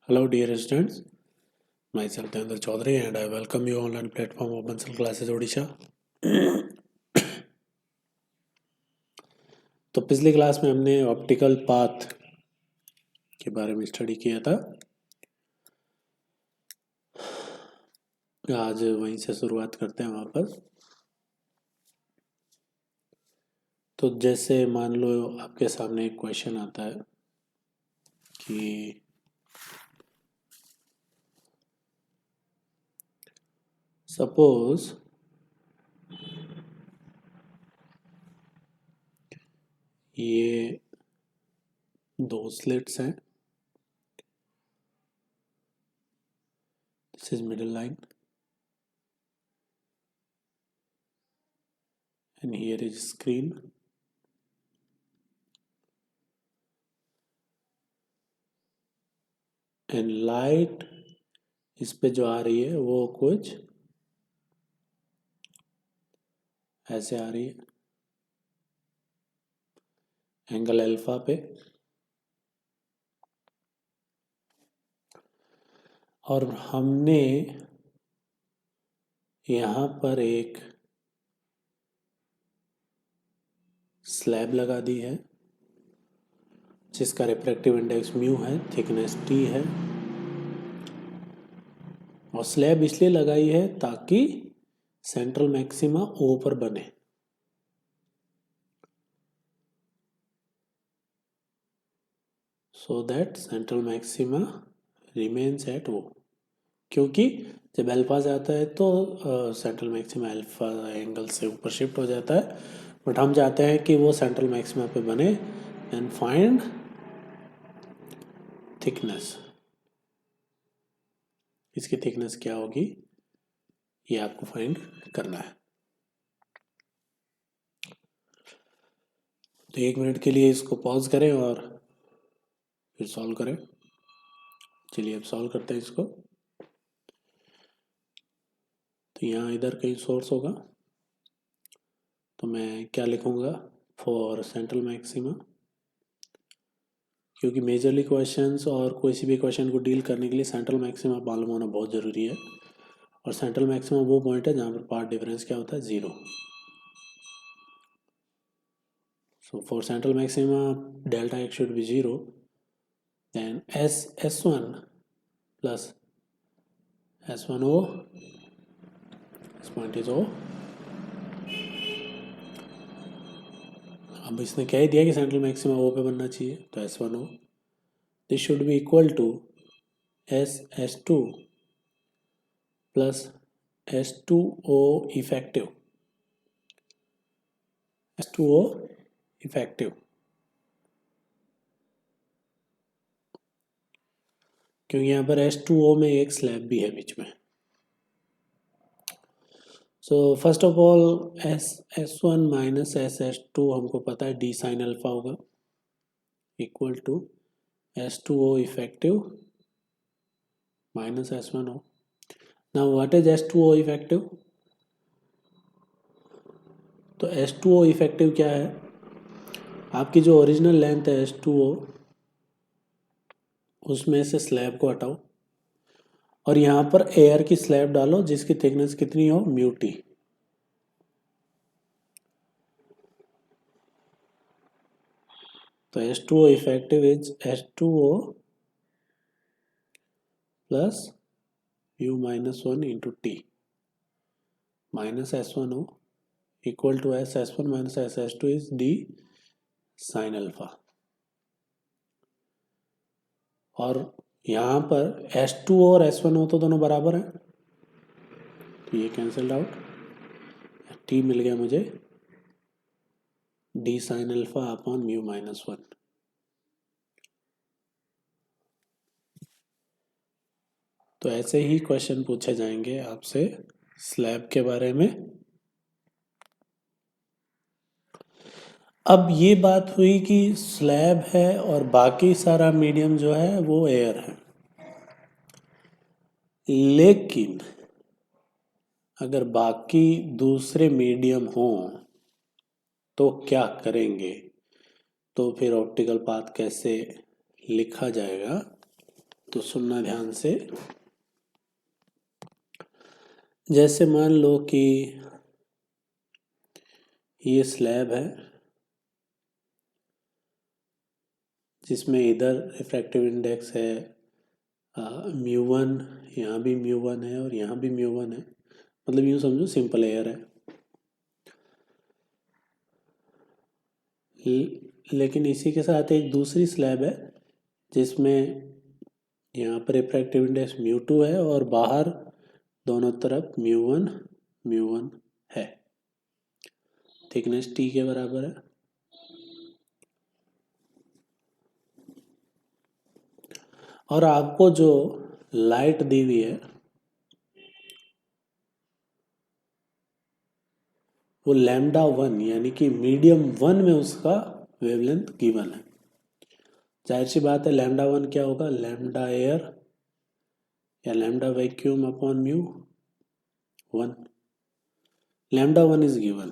Hello dear students, myself Devendra Chaudhary and I welcome you online platform of Bansal Classes Odisha. तो पिछली class में हमने optical path के बारे में स्टडी किया था। आज वहीं से शुरुआत करते हैं वापस। तो जैसे मान लो आपके सामने एक क्वेश्चन आता है कि सपोज ये दो स्लिट्स हैं, this is middle line and here is screen and light इस पे जो आ रही है वो कुछ ऐसे आ रही है एंगल अल्फा पे, और हमने यहाँ पर एक स्लैब लगा दी है जिसका रिफ्रैक्टिव इंडेक्स म्यू है, थिकनेस टी है, और स्लैब इसलिए लगाई है ताकि सेंट्रल मैक्सिमा ओ पर बने। So that central maxima remains at O, क्योंकि जब अल्फा जाता है तो सेंट्रल मैक्सिमा अल्फा एंगल से ऊपर शिफ्ट हो जाता है, बट हम चाहते हैं कि वो सेंट्रल मैक्सिमा पे बने एंड फाइंड थिकनेस। इसकी थिकनेस क्या होगी ये आपको फाइंड करना है। तो 1 मिनट के लिए इसको पॉज करें और फिर सॉल्व करें। चलिए अब सॉल्व करते हैं इसको। तो यहाँ इधर कहीं सोर्स होगा, तो मैं क्या लिखूँगा फॉर सेंट्रल मैक्सिमा, क्योंकि मेजरली क्वेश्चंस और कोई भी क्वेश्चन को डील करने के लिए सेंट्रल मैक्सिमा मालूम होना बहुत ज़रूरी है। और सेंट्रल मैक्सिमा वो पॉइंट है जहाँ पर पाथ डिफरेंस क्या होता है, 0। So for central maxima delta x should be 0, then S1 plus S1O, this point is O। अब इसने क्या ही दिया कि सेंट्रल मैक्सिमा O पे बनना चाहिए, तो S1O this should be equal to S2 plus S2O effective, S2O effective, क्योंकि यहाँ पर S2O में एक स्लैब भी है बीच में। So first of all S1 minus S2 हमको पता है डी साइन अल्फा होगा equal to S2O effective minus S1O। Now what is S2O effective? तो S2O इफेक्टिव क्या है, आपकी जो ओरिजिनल लेंथ है S2O उसमें से स्लैब को हटाओ और यहाँ पर एयर की स्लैब डालो जिसकी थिकनेस कितनी हो, म्यू टी। तो S2O effective is S2O plus mu minus 1 into t minus S1O equal to S1 minus S2 is d sine alpha. और यहाँ पर S2 और S1O तो दोनों बराबर हैं, तो ये कैंसल्ड आउट, टी मिल गया मुझे D sine alpha upon mu minus 1। तो ऐसे ही क्वेश्चन पूछे जाएंगे आपसे स्लैब के बारे में। अब ये बात हुई कि स्लैब है और बाकी सारा मीडियम जो है वो एयर है, लेकिन अगर बाकी दूसरे मीडियम हो तो क्या करेंगे, तो फिर ऑप्टिकल पाथ कैसे लिखा जाएगा, तो सुनना ध्यान से। जैसे मान लो कि ये स्लैब है जिसमें इधर रिफ्रैक्टिव इंडेक्स है μ1, यहाँ भी μ1 है और यहाँ भी μ1 है, मतलब यूँ समझो सिंपल एयर है। लेकिन इसी के साथ एक दूसरी स्लैब है जिसमें यहाँ पर रिफ्रैक्टिव इंडेक्स μ2 है और बाहर दोनों तरफ μ1 है। थिकनेस t के बराबर है। और आपको जो लाइट दी हुई है वो λ1 यानी कि मीडियम 1 में उसका वेवलेंथ गिवन है। जाहिर सी बात है λ1 क्या होगा, लैम्डा एयर या lambda vacuum upon μ1। λ1 is given.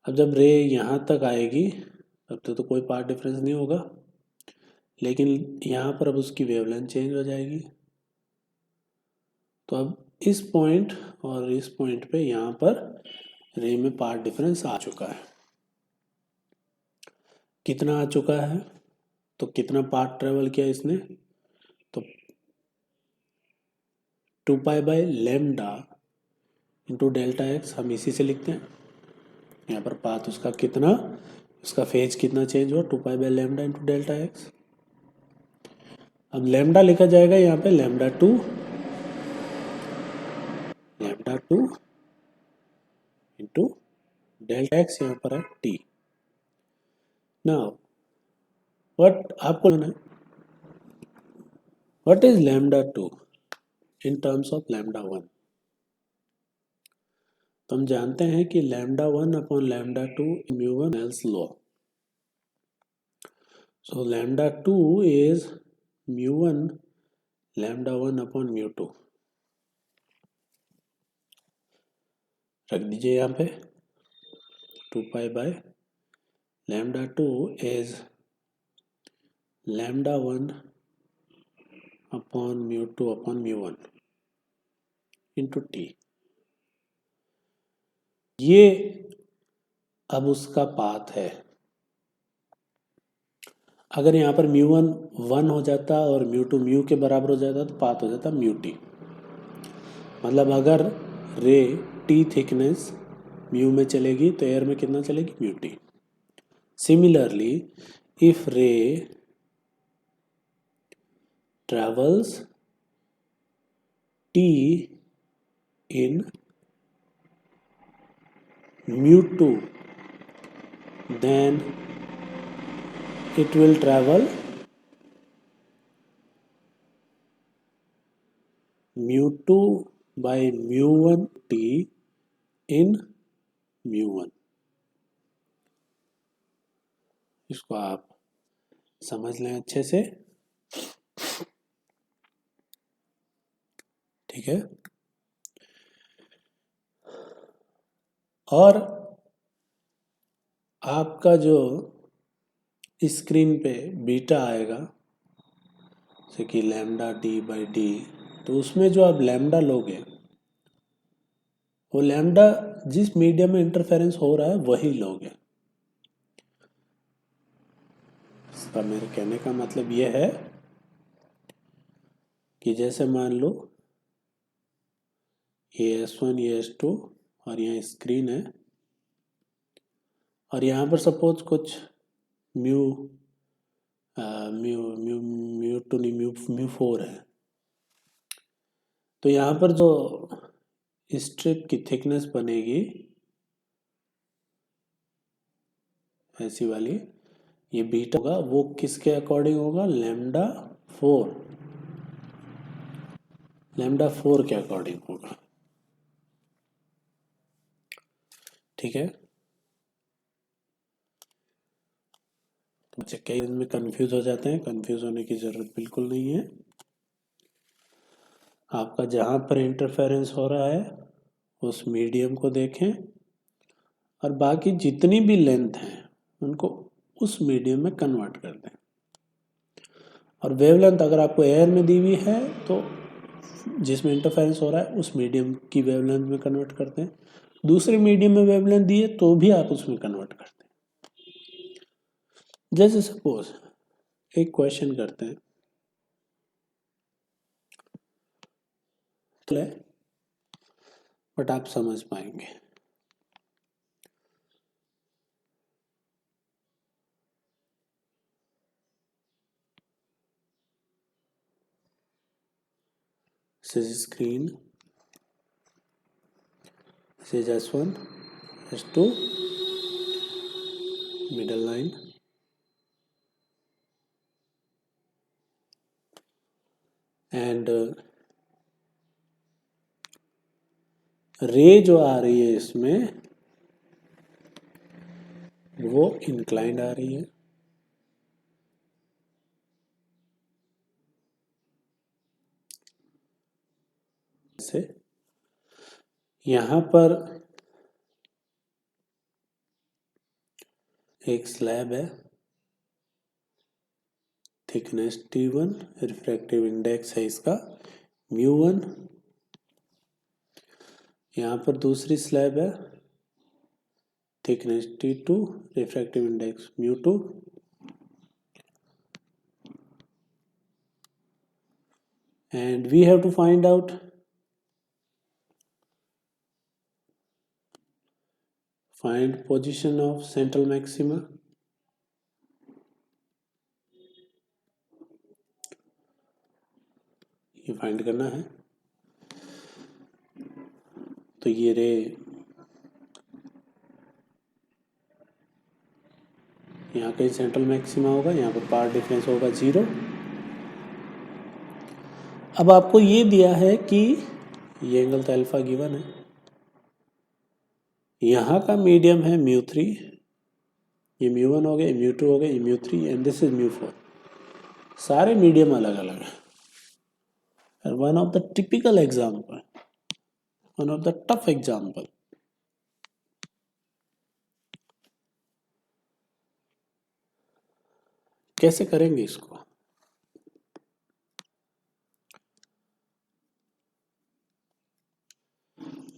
अब जब रे यहाँ तक आएगी तब तक तो कोई पार्ट डिफरेंस नहीं होगा, लेकिन यहाँ पर अब उसकी वेवलेंथ चेंज हो जाएगी। तो अब इस पॉइंट और इस पॉइंट पे यहाँ पर रे में पार्ट डिफरेंस आ चुका है। कितना आ चुका है, तो कितना पार्ट ट्रेवल किया इसने, तो 2π by lambda into delta x, हम इसी से लिखते हैं। यहाँ पर पाथ उसका कितना, उसका फेज कितना चेंज हुआ, 2π by lambda into delta x. अब लेमडा लिखा जाएगा यहाँ पे λ2 इंटू डेल्टा एक्स, यहाँ पर है t। नाउ व्हाट आपको लेना है, what is λ2 in terms of λ1। तो हम जानते हैं कि λ1 upon λ2 μ1 Snell's law। So λ2 is μ1 λ1 upon μ2। रख दीजिए यहाँ पे 2π by λ2 is λ1 upon μ2 upon μ1 into t। ये अब उसका पाथ है। अगर यहाँ पर μ1 1 हो जाता और μ2 म्यू के बराबर हो जाता तो पाथ हो जाता μt। मतलब अगर रे t थिकनेस म्यू में चलेगी तो एयर में कितना चलेगी, μt। सिमिलरली इफ रे travels t in μ2 then it will travel μ2 by μ1 t in μ1। इसको आप समझ लें अच्छे से, ठीक है। और आपका जो स्क्रीन पे बीटा आएगा जैसे कि लैम्डा डी बाई डी, तो उसमें जो आप लैम्डा लोगे वो लैम्डा जिस मीडियम में इंटरफेरेंस हो रहा है वही लोगे। इसका मेरे कहने का मतलब ये है कि जैसे मान लो ये S1 ये S2 और यहाँ स्क्रीन है और यहाँ पर सपोज कुछ μ2 नहीं μ4 है, तो यहाँ पर जो स्ट्रिप की थिकनेस बनेगी ऐसी वाली, ये बीटा होगा, वो किसके अकॉर्डिंग होगा, λ4 के अकॉर्डिंग होगा, ठीक है। बच्चे कई इनमें कंफ्यूज हो जाते हैं, कंफ्यूज होने की जरूरत बिल्कुल नहीं है। आपका जहां पर इंटरफेरेंस हो रहा है उस मीडियम को देखें और बाकी जितनी भी लेंथ है उनको उस मीडियम में कन्वर्ट कर दें। और वेवलेंथ अगर आपको एयर में दी हुई है तो जिसमें इंटरफेरेंस हो रहा है उस मीडियम की वेवलेंथ में कन्वर्ट करते हैं, दूसरे मीडियम में वेवलेंथ दी है तो भी आप उसमें कन्वर्ट करते हैं। जैसे सपोज एक क्वेश्चन करते हैं, बट आप समझ पाएंगे। This is screen, this is S1, S2, middle line, and रे जो आ रही है इसमें वो इंक्लाइंड आ रही है, से यहाँ पर एक स्लैब है, थिकनेस T1, रिफ्रैक्टिव इंडेक्स है इसका μ1, यहाँ पर दूसरी स्लैब है, thickness T2, refractive index μ2, and we have to find out position of central maxima. ये फाइंड करना है। तो ये रे यहाँ कहीं सेंट्रल मैक्सिमा होगा, यहाँ पर पाथ डिफरेंस होगा 0। अब आपको ये दिया है कि ये एंगल तो अल्फा गिवन है, यहाँ का मीडियम है μ3, ये μ1 हो गया, ये μ2 हो गया, ये μ3 एंड दिस इज μ4। सारे मीडियम अलग अलग है। One of the typical example, one of the tough example, कैसे करेंगे इसको?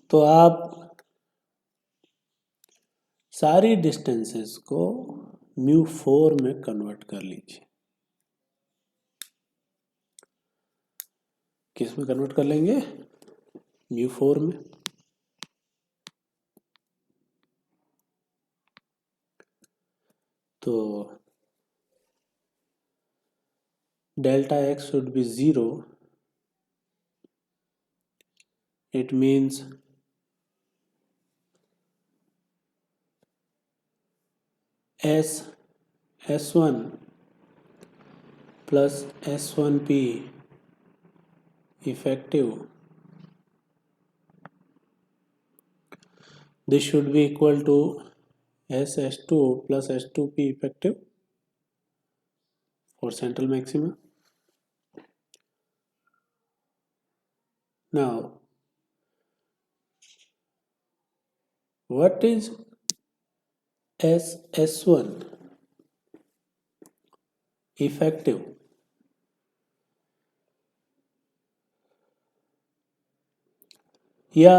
तो आप सारी डिस्टेंसेस को μ4 में कन्वर्ट कर लीजिए। किस में कन्वर्ट कर लेंगे? μ4 में। तो delta x should be 0, it means S1 plus S1P effective, this should be equal to S2 plus S2P effective for central maxima. Now, what is S1 effective? या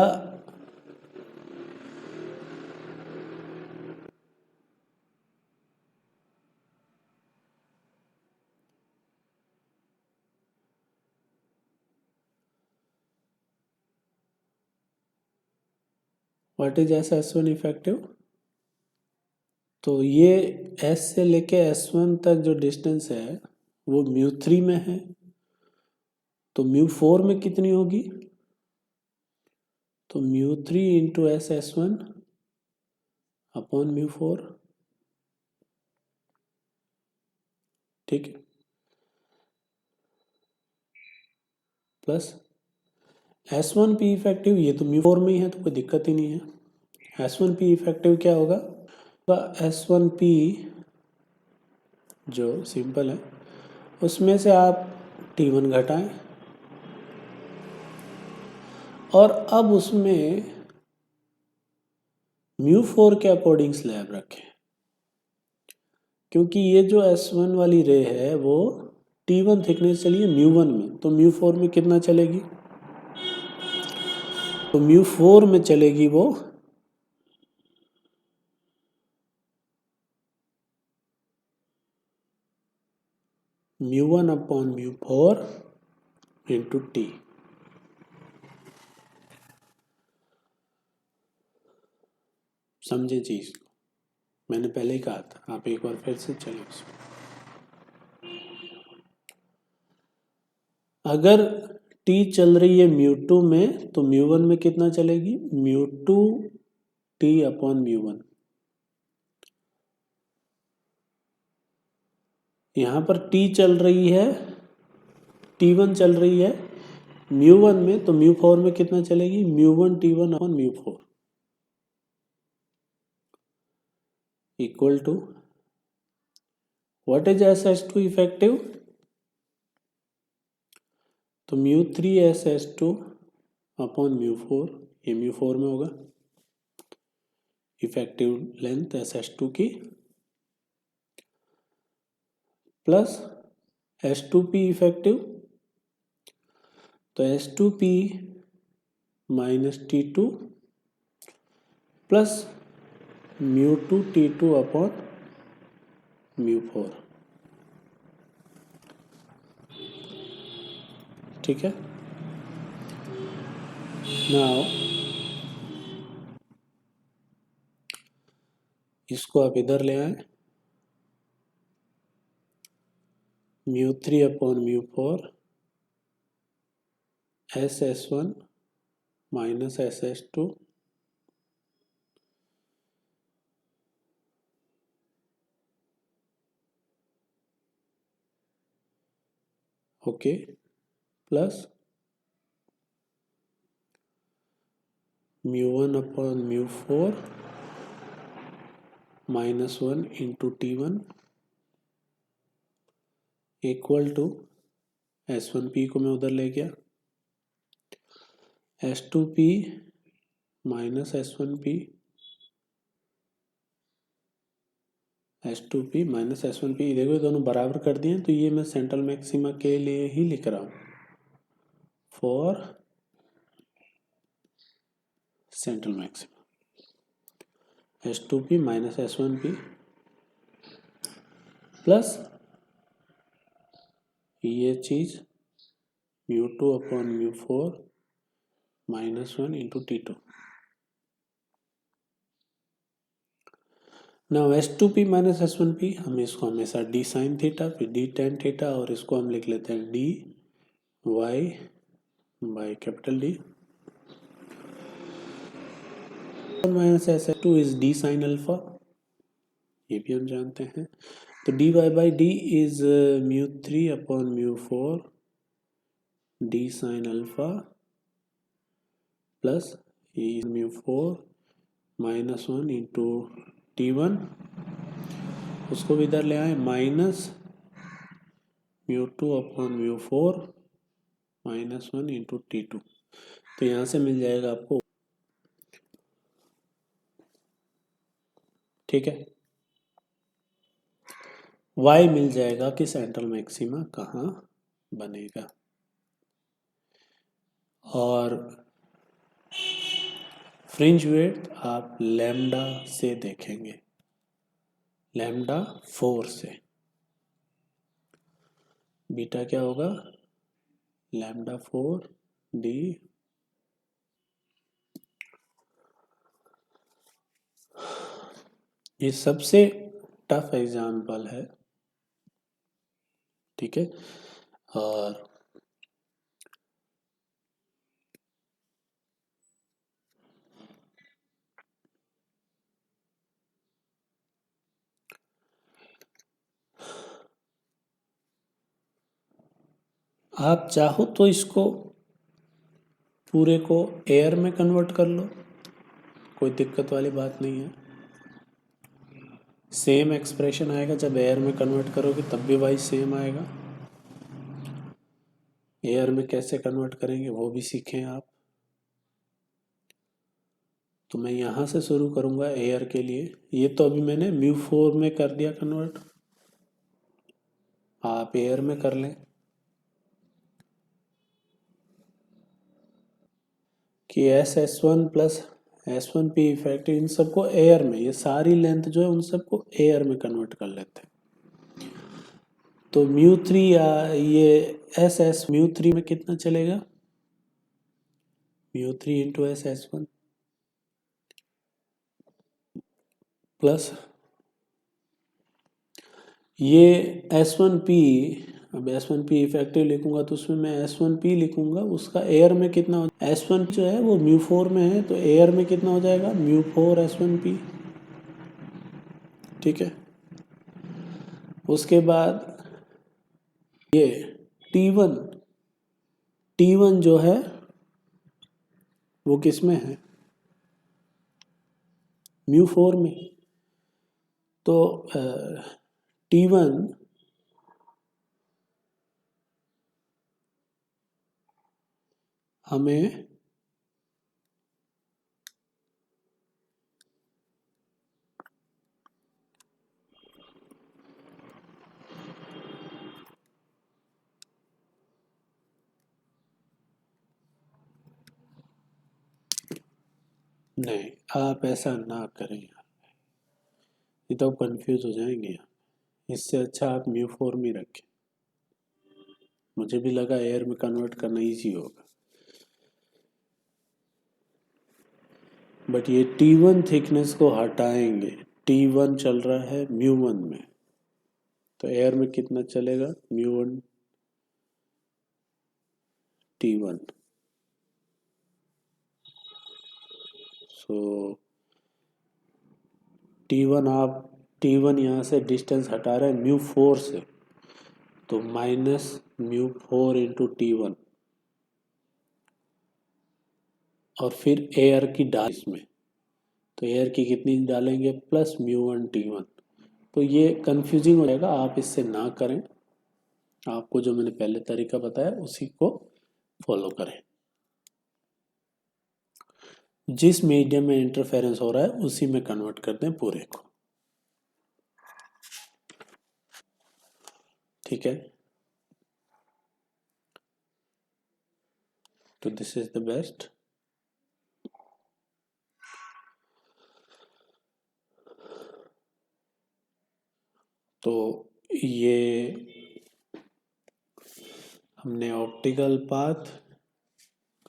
व्हाट इज S1 इफेक्टिव? तो ये S से लेके S1 तक जो distance है वो μ3 में है, तो μ4 में कितनी होगी? तो μ3 इंटू S1 अपॉन μ4, ठीक है, प्लस S1P इफेक्टिव, ये तो μ4 में ही है तो कोई दिक्कत ही नहीं है। S1P इफेक्टिव क्या होगा? S1P जो सिंपल है उसमें से आप T1 घटाएं और अब उसमें μ4 के अकॉर्डिंग स्लैब रखें, क्योंकि ये जो S1 वाली रे है वो T1 थिकनेस चली है μ1 में, तो μ4 में कितना चलेगी? तो μ4 में चलेगी वो μ1/μ4 इंटू T। समझे चीज को, मैंने पहले ही कहा था, आप एक बार फिर से चलिए उसमें। अगर T चल रही है μ2 में, तो μ1 में कितना चलेगी? μ2 T/μ1। यहां पर T चल रही है, T1 चल रही है μ1 में, तो μ4 में कितना चलेगी? μ1 T1/μ4 equal to what is SS2 effective? तो μ3 SS2/μ4, ये μ4 में होगा, इफेक्टिव लेंथ SS2 की, प्लस S2P इफेक्टिव, तो S2P minus T2 plus μ2 T2/μ4। ठीक है। नाउ इसको आप इधर ले आए, μ3/μ4 SS1 minus SS2 okay, plus μ1/μ4 minus 1 into T1 equal to S1P को मैं उधर ले गया, S2P minus S1P, S2P minus S1P, देखो ये दोनों बराबर कर दिए, तो ये मैं सेंट्रल मैक्सिमा के लिए ही लिख रहा हूँ, for central maxima S2P minus S1P plus ये चीज μ2/μ4 minus 1 into T2। Now S2P minus S1P, हम इसको हमेशा d साइन थीटा फिर d tan थीटा, और इसको हम लिख लेते हैं dy by capital D minus SS2 is d sine alpha, ये भी हम जानते हैं। तो dy by d is μ3/μ4 d sine alpha plus μ4 minus 1 into T1, उसको भी इधर ले आए, माइनस μ2/μ4 माइनस 1 इंटू T2, तो यहां से मिल जाएगा आपको, ठीक है, y मिल जाएगा कि सेंट्रल मैक्सिमा कहाँ बनेगा। और फ्रिंज विड्थ आप लैम्डा से देखेंगे, लैम्डा 4 से, बीटा क्या होगा? लैम्डा 4 d, ये सबसे टफ एग्जाम्पल है, ठीक है। और आप चाहो तो इसको पूरे को एयर में कन्वर्ट कर लो, कोई दिक्कत वाली बात नहीं है, सेम एक्सप्रेशन आएगा, जब एयर में कन्वर्ट करोगे तब भी वाई सेम आएगा। एयर में कैसे कन्वर्ट करेंगे वो भी सीखें आप। तो मैं यहाँ से शुरू करूँगा एयर के लिए, ये तो अभी मैंने μ4 में कर दिया कन्वर्ट, आप एयर में कर लें कि S1 प्लस S1P इफेक्टिव, इन सबको एयर में, ये सारी लेंथ जो है उन सबको एयर में कन्वर्ट कर लेते हैं। तो μ3 या ये μ3 में कितना चलेगा, μ3 इंटू S1 प्लस ये S1P, अब S1P इफेक्टिव लिखूंगा तो उसमें मैं S1P लिखूंगा, उसका एयर में कितना हो, S1 जो है वो μ4 में है, तो एयर में कितना हो जाएगा μ4 S1P। ठीक है, उसके बाद ये T1, T1 जो है वो किस में है, μ4 में। तो T1 हमें नहीं, आप ऐसा ना करें, ये तो आप कंफ्यूज हो जाएंगे। इससे अच्छा आप μ4 में रखें, मुझे भी लगा एयर में कन्वर्ट करना इजी होगा, बट ये T1 थिकनेस को हटाएंगे। T1 चल रहा है μ1 में, तो एयर में कितना चलेगा μ1 T1। सो T1 आप T1 यहाँ से डिस्टेंस हटा रहे हैं μ4 से, तो माइनस μ4 इंटू T1, और फिर एयर की डाल इसमें, तो एयर की कितनी डालेंगे प्लस μ1 T1। तो ये कंफ्यूजिंग हो जाएगा, आप इससे ना करें, आपको जो मैंने पहले तरीका बताया उसी को फॉलो करें। जिस मीडियम में इंटरफेरेंस हो रहा है उसी में कन्वर्ट कर दें पूरे को। ठीक है, तो दिस इज द बेस्ट। तो ये हमने ऑप्टिकल पाथ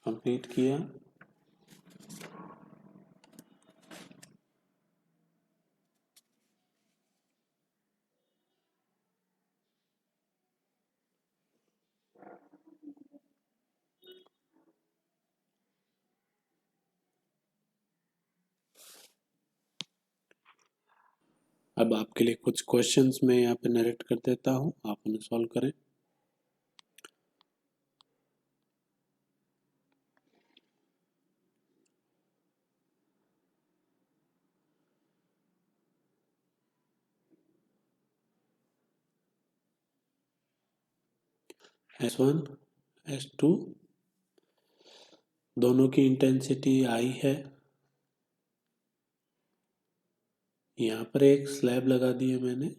कंप्लीट किया। अब आपके लिए कुछ क्वेश्चंस मैं यहाँ पे नरेट कर देता हूँ, आप उन्हें सॉल्व करें। S1 S2 दोनों की इंटेंसिटी I है। यहाँ पर एक स्लैब लगा दी है मैंने,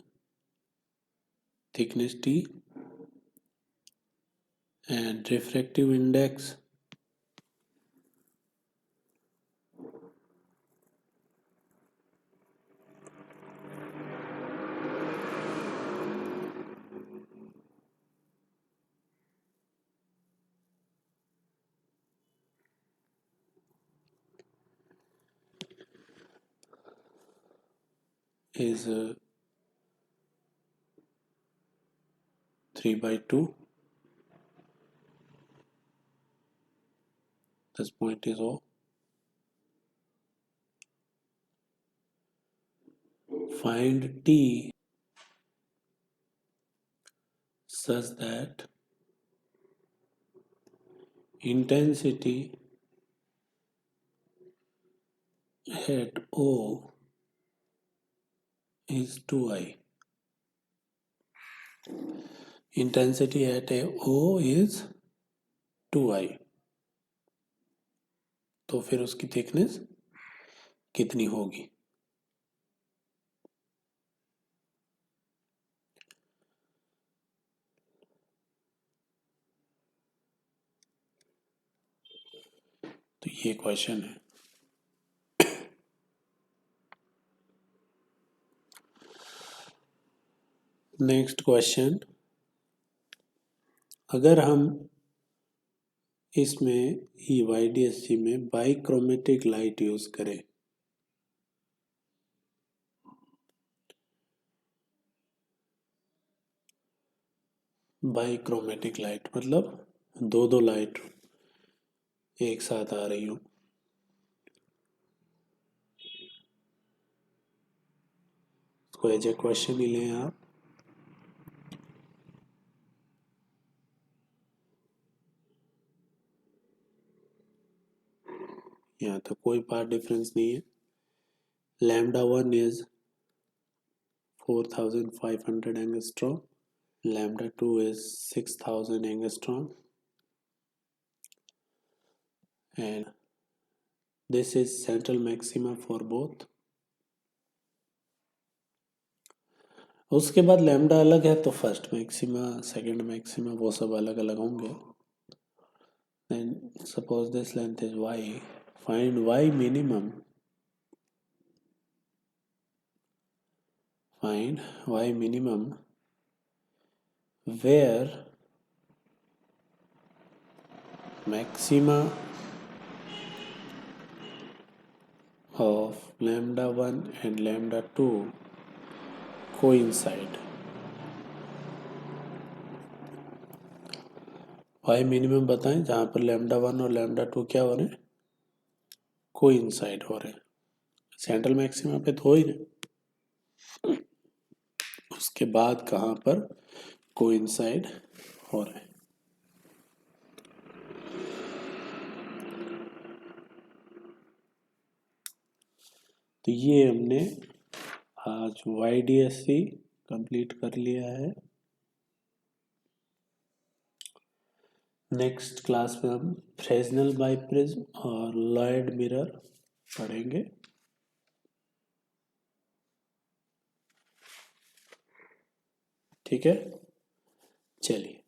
thickness T, and refractive index is 3/2. This point is O. Find T such that intensity at O is 2I. Intensity at O is 2I. तो फिर उसकी थिकनेस कितनी होगी। ये क्वेश्चन है। नेक्स्ट क्वेश्चन, अगर हम इसमें YDSC में बाइक्रोमेटिक लाइट यूज करें, बाइक्रोमेटिक लाइट मतलब दो दो लाइट एक साथ आ रही हो, इसको एज ए क्वेश्चन ही लें आप। यहाँ तो कोई पार्ट डिफरेंस नहीं है। Lambda 1 is 4500 angstrom, lambda 2 is 6000 angstrom, and this is central maxima for both. उसके बाद लैम्डा अलग है तो फर्स्ट मैक्सिमा सेकंड मैक्सिमा वो सब अलग अलग होंगे। then suppose this length is y, find y minimum, find y minimum where maxima of lambda 1 and lambda 2 coincide. y minimum बताएं जहां पर लैम्डा 1 और लैम्डा 2 क्या हो रहे हैं, कोइंसाइड हो रहे हैं। सेंट्रल मैक्सिमा पे तो हो ही रहे, उसके बाद कहां पर कोइंसाइड हो रहे हैं। तो ये हमने आज YDSC कंप्लीट कर लिया है। नेक्स्ट क्लास में हम फ्रेस्नेल बाइप्रिज्म और लॉयड मिरर पढ़ेंगे। ठीक है, चलिए।